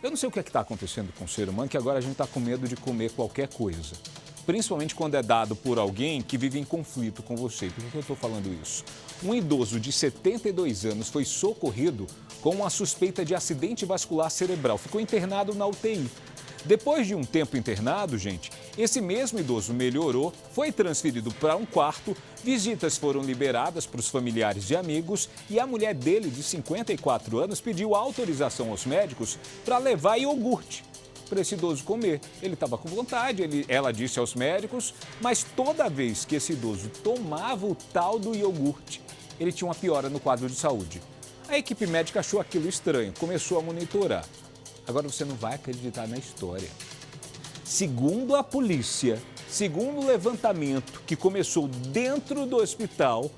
Eu não sei o que é que está acontecendo com o ser humano, que agora a gente está com medo de comer qualquer coisa. Principalmente quando é dado por alguém que vive em conflito com você. Por que eu estou falando isso? Um idoso de 72 anos foi socorrido com uma suspeita de acidente vascular cerebral. Ficou internado na UTI. Depois de um tempo internado, gente, esse mesmo idoso melhorou, foi transferido para um quarto, visitas foram liberadas para os familiares e amigos e a mulher dele, de 54 anos, pediu autorização aos médicos para levar iogurte para esse idoso comer. Ele estava com vontade, ela disse aos médicos, mas toda vez que esse idoso tomava o tal do iogurte, ele tinha uma piora no quadro de saúde. A equipe médica achou aquilo estranho, começou a monitorar. Agora você não vai acreditar na história. Segundo a polícia, segundo o levantamento que começou dentro do hospital,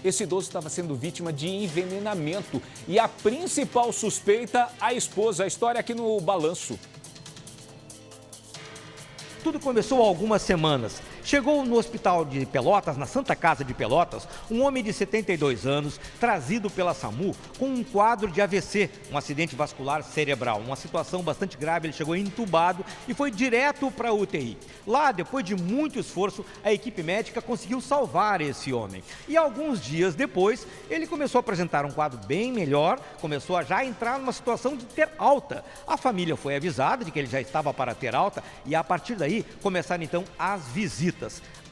esse idoso estava sendo vítima de envenenamento e a principal suspeita, a esposa. A história aqui no Balanço. Tudo começou há algumas semanas. Chegou no hospital de Pelotas, na Santa Casa de Pelotas, um homem de 72 anos, trazido pela SAMU com um quadro de AVC, um acidente vascular cerebral. Uma situação bastante grave, ele chegou entubado e foi direto para a UTI. Lá, depois de muito esforço, a equipe médica conseguiu salvar esse homem. E alguns dias depois, ele começou a apresentar um quadro bem melhor, começou a já entrar numa situação de ter alta. A família foi avisada de que ele já estava para ter alta e a partir daí começaram então as visitas.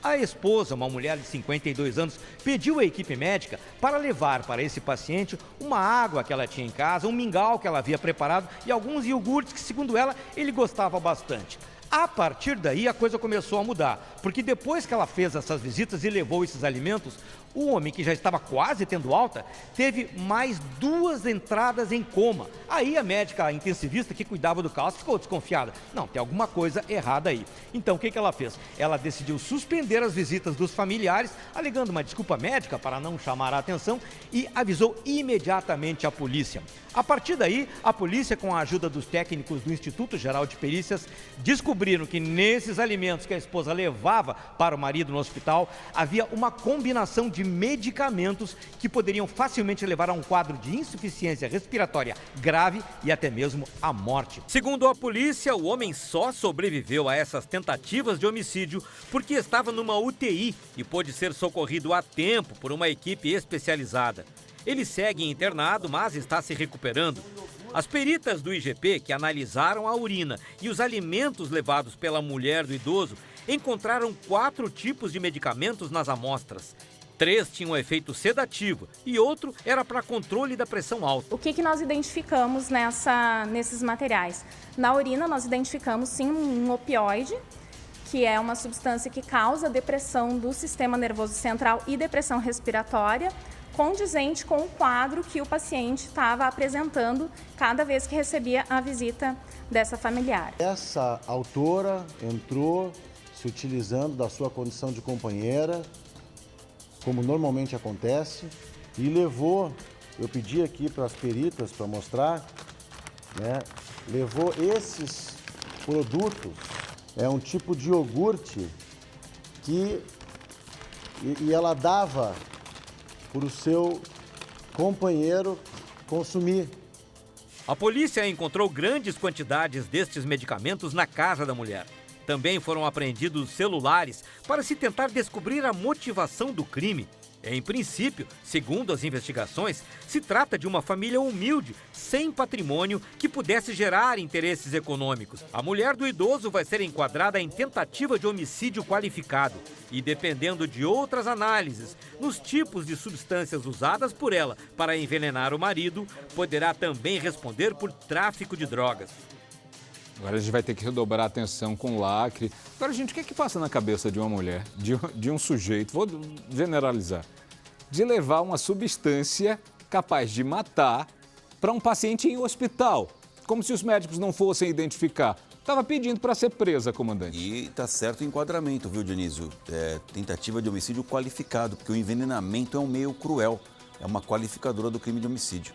A esposa, uma mulher de 52 anos, pediu à equipe médica para levar para esse paciente uma água que ela tinha em casa, um mingau que ela havia preparado e alguns iogurtes que, segundo ela, ele gostava bastante. A partir daí, a coisa começou a mudar, porque depois que ela fez essas visitas e levou esses alimentos, o homem, que já estava quase tendo alta, teve mais 2 entradas em coma. Aí a médica intensivista que cuidava do caso ficou desconfiada. Não, tem alguma coisa errada aí. Então, o que ela fez? Ela decidiu suspender as visitas dos familiares, alegando uma desculpa médica para não chamar a atenção e avisou imediatamente a polícia. A partir daí, a polícia, com a ajuda dos técnicos do Instituto Geral de Perícias, descobriram que nesses alimentos que a esposa levava para o marido no hospital, havia uma combinação de medicamentos que poderiam facilmente levar a um quadro de insuficiência respiratória grave e até mesmo à morte. Segundo a polícia, o homem só sobreviveu a essas tentativas de homicídio porque estava numa UTI e pôde ser socorrido a tempo por uma equipe especializada. Ele segue internado, mas está se recuperando. As peritas do IGP, que analisaram a urina e os alimentos levados pela mulher do idoso, encontraram 4 tipos de medicamentos nas amostras. 3 tinham efeito sedativo e outro era para controle da pressão alta. O que nós identificamos nesses materiais? Na urina nós identificamos sim um opioide, que é uma substância que causa depressão do sistema nervoso central e depressão respiratória, condizente com o quadro que o paciente estava apresentando cada vez que recebia a visita dessa familiar. Essa autora entrou se utilizando da sua condição de companheira, como normalmente acontece, e levou, eu pedi aqui para as peritas para mostrar, né, levou esses produtos, é um tipo de iogurte que e ela dava para o seu companheiro consumir. A polícia encontrou grandes quantidades destes medicamentos na casa da mulher. Também foram apreendidos celulares para se tentar descobrir a motivação do crime. Em princípio, segundo as investigações, se trata de uma família humilde, sem patrimônio, que pudesse gerar interesses econômicos. A mulher do idoso vai ser enquadrada em tentativa de homicídio qualificado e, dependendo de outras análises, nos tipos de substâncias usadas por ela para envenenar o marido, poderá também responder por tráfico de drogas. Agora a gente vai ter que redobrar a atenção com lacre. Agora, gente, o que é que passa na cabeça de uma mulher, de um sujeito, vou generalizar, de levar uma substância capaz de matar para um paciente em hospital, como se os médicos não fossem identificar? Estava pedindo para ser presa, comandante. E está certo o enquadramento, viu, Dionísio? Tentativa de homicídio qualificado, porque o envenenamento é um meio cruel, é uma qualificadora do crime de homicídio.